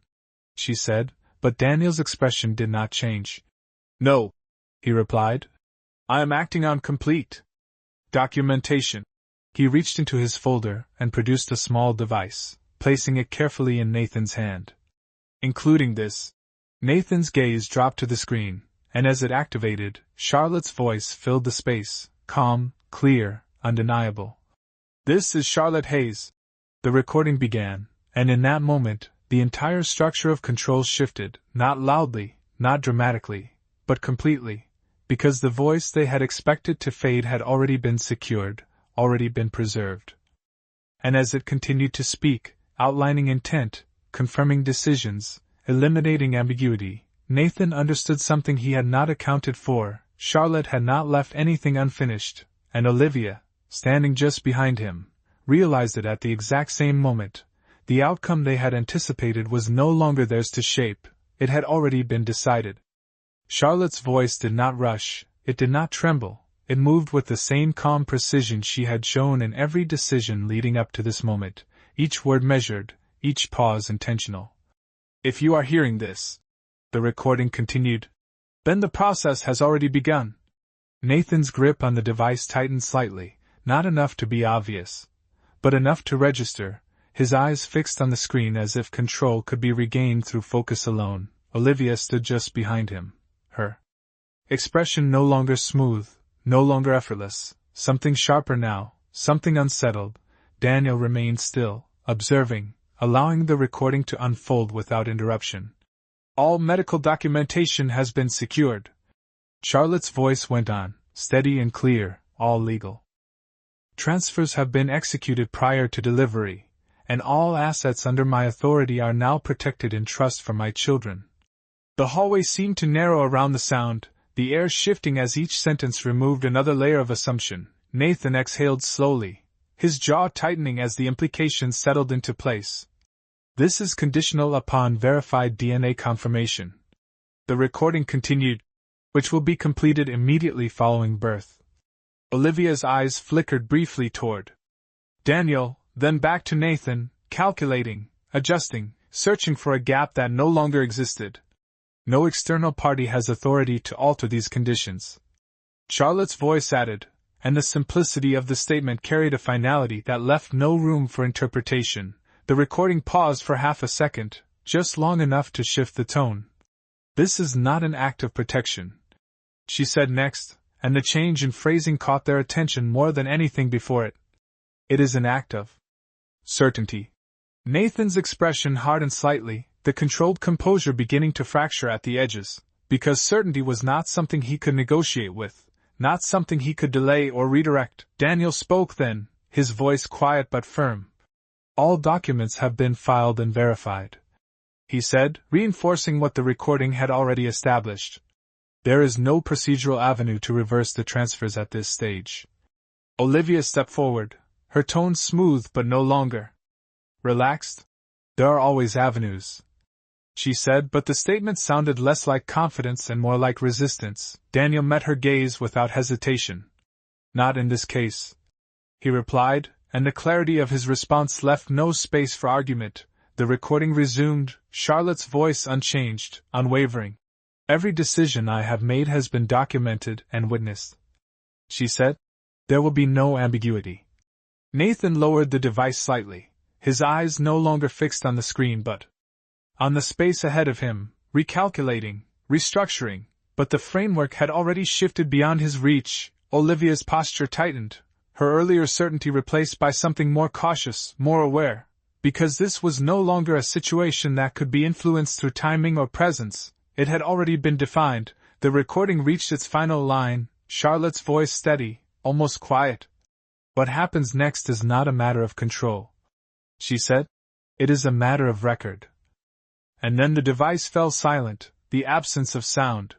she said, but Daniel's expression did not change. No, he replied. I am acting on complete documentation. He reached into his folder and produced a small device, placing it carefully in Nathan's hand. Including this. Nathan's gaze dropped to the screen, and as it activated, Charlotte's voice filled the space, calm, clear, undeniable. This is Charlotte Hayes. The recording began, and in that moment, the entire structure of control shifted, not loudly, not dramatically, but completely, because the voice they had expected to fade had already been secured, already been preserved. And as it continued to speak, outlining intent, confirming decisions, eliminating ambiguity, Nathan understood something he had not accounted for. Charlotte had not left anything unfinished, and Olivia, standing just behind him, realized it at the exact same moment. The outcome they had anticipated was no longer theirs to shape, it had already been decided. Charlotte's voice did not rush, it did not tremble, it moved with the same calm precision she had shown in every decision leading up to this moment, each word measured, each pause intentional. If you are hearing this, the recording continued, then the process has already begun. Nathan's grip on the device tightened slightly, not enough to be obvious, but enough to register, his eyes fixed on the screen as if control could be regained through focus alone. Olivia stood just behind him, her expression no longer smooth, no longer effortless, something sharper now, something unsettled. Daniel remained still, observing, allowing the recording to unfold without interruption. All medical documentation has been secured. Charlotte's voice went on, steady and clear, all legal. Transfers have been executed prior to delivery, and all assets under my authority are now protected in trust for my children. The hallway seemed to narrow around the sound, the air shifting as each sentence removed another layer of assumption. Nathan exhaled slowly, his jaw tightening as the implications settled into place. This is conditional upon verified DNA confirmation. The recording continued, which will be completed immediately following birth. Olivia's eyes flickered briefly toward Daniel, then back to Nathan, calculating, adjusting, searching for a gap that no longer existed. No external party has authority to alter these conditions. Charlotte's voice added, and the simplicity of the statement carried a finality that left no room for interpretation. The recording paused for half a second, just long enough to shift the tone. This is not an act of protection, she said next, and the change in phrasing caught their attention more than anything before it. It is an act of certainty. Nathan's expression hardened slightly, the controlled composure beginning to fracture at the edges, because certainty was not something he could negotiate with, not something he could delay or redirect. Daniel spoke then, his voice quiet but firm. All documents have been filed and verified, he said, reinforcing what the recording had already established. There is no procedural avenue to reverse the transfers at this stage. Olivia stepped forward, her tone smooth but no longer relaxed. There are always avenues, she said, but the statement sounded less like confidence and more like resistance. Daniel met her gaze without hesitation. Not in this case, he replied, and the clarity of his response left no space for argument. The recording resumed, Charlotte's voice unchanged, unwavering. Every decision I have made has been documented and witnessed, she said. There will be no ambiguity. Nathan lowered the device slightly, his eyes no longer fixed on the screen but on the space ahead of him, recalculating, restructuring, but the framework had already shifted beyond his reach. Olivia's posture tightened, her earlier certainty replaced by something more cautious, more aware, because this was no longer a situation that could be influenced through timing or presence. It had already been defined. The recording reached its final line, Charlotte's voice steady, almost quiet. What happens next is not a matter of control, she said. It is a matter of record. And then the device fell silent, the absence of sound.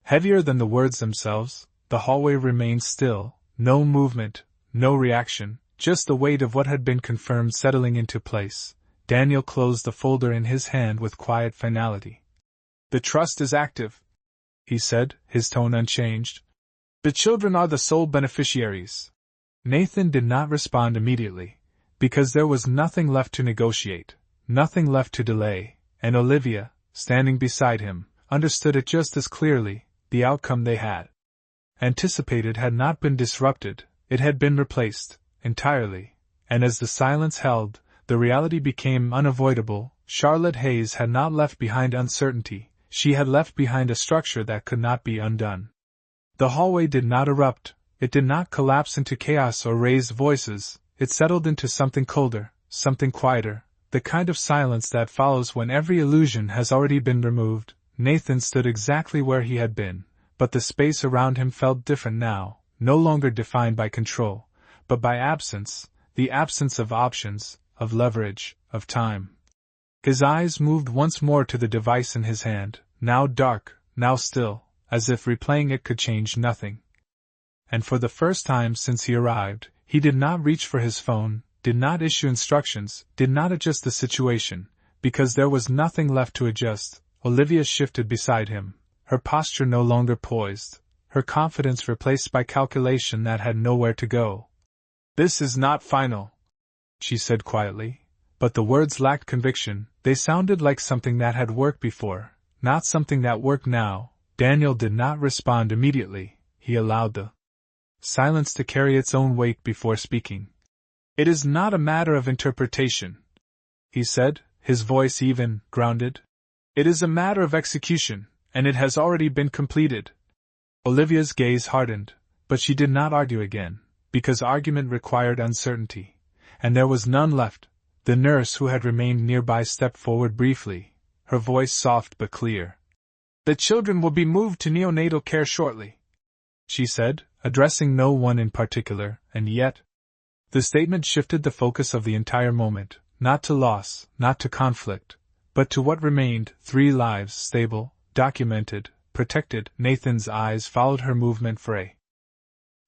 Heavier than the words themselves, the hallway remained still, no movement, no reaction, just the weight of what had been confirmed settling into place. Daniel closed the folder in his hand with quiet finality. The trust is active, he said, his tone unchanged. The children are the sole beneficiaries. Nathan did not respond immediately, because there was nothing left to negotiate, nothing left to delay, and Olivia, standing beside him, understood it just as clearly. The outcome they had anticipated had not been disrupted, it had been replaced, entirely, and as the silence held, the reality became unavoidable. Charlotte Hayes had not left behind uncertainty, she had left behind a structure that could not be undone. The hallway did not erupt, it did not collapse into chaos or raised voices, it settled into something colder, something quieter, the kind of silence that follows when every illusion has already been removed. Nathan stood exactly where he had been, but the space around him felt different now, no longer defined by control, but by absence, the absence of options, of leverage, of time. His eyes moved once more to the device in his hand, now dark, now still, as if replaying it could change nothing. And for the first time since he arrived, he did not reach for his phone, did not issue instructions, did not adjust the situation, because there was nothing left to adjust. Olivia shifted beside him, her posture no longer poised, her confidence replaced by calculation that had nowhere to go. This is not final, she said quietly, but the words lacked conviction, they sounded like something that had worked before, not something that worked now. Daniel did not respond immediately, he allowed the silence to carry its own weight before speaking. It is not a matter of interpretation, he said, his voice even, grounded. It is a matter of execution, and it has already been completed. Olivia's gaze hardened, but she did not argue again, because argument required uncertainty, and there was none left. The nurse who had remained nearby stepped forward briefly, her voice soft but clear. "The children will be moved to neonatal care shortly," she said, addressing no one in particular, and yet the statement shifted the focus of the entire moment, not to loss, not to conflict, but to what remained: 3 lives, stable, documented, protected. Nathan's eyes followed her movement for a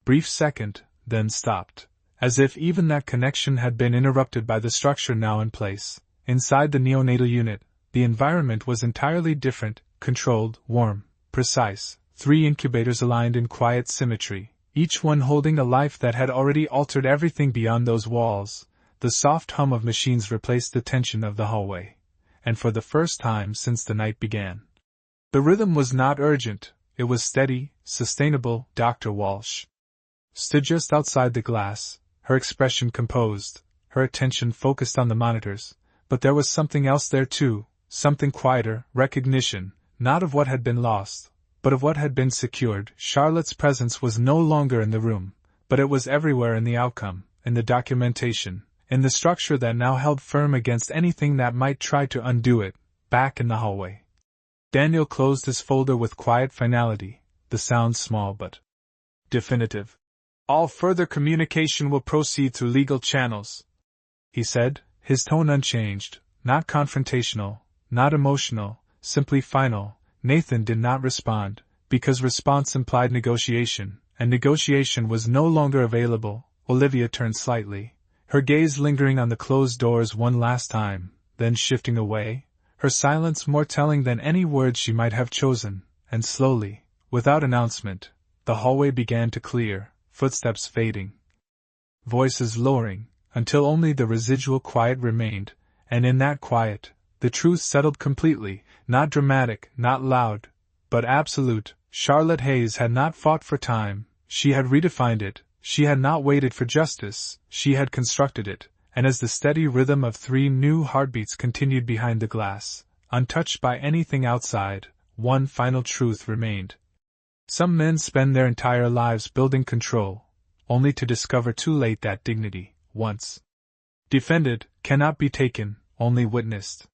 brief second, then stopped, as if even that connection had been interrupted by the structure now in place. Inside the neonatal unit, the environment was entirely different, controlled, warm, precise. 3 incubators aligned in quiet symmetry, each one holding a life that had already altered everything beyond those walls. The soft hum of machines replaced the tension of the hallway, and for the first time since the night began, the rhythm was not urgent, it was steady, sustainable. Dr. Walsh stood just outside the glass, her expression composed, her attention focused on the monitors, but there was something else there too, something quieter: recognition, not of what had been lost, but of what had been secured. Charlotte's presence was no longer in the room, but it was everywhere, in the outcome, in the documentation, in the structure that now held firm against anything that might try to undo it. Back in the hallway, Daniel closed his folder with quiet finality, the sound small but definitive. "All further communication will proceed through legal channels," he said, his tone unchanged, not confrontational, not emotional, simply final. Nathan did not respond, because response implied negotiation, and negotiation was no longer available. Olivia turned slightly, her gaze lingering on the closed doors one last time, then shifting away, her silence more telling than any words she might have chosen, and slowly, without announcement, the hallway began to clear, footsteps fading, voices lowering, until only the residual quiet remained, and in that quiet, the truth settled completely, not dramatic, not loud, but absolute. Charlotte Hayes had not fought for time, she had redefined it. She had not waited for justice, she had constructed it, and as the steady rhythm of 3 new heartbeats continued behind the glass, untouched by anything outside, one final truth remained. Some men spend their entire lives building control, only to discover too late that dignity, once defended, cannot be taken, only witnessed.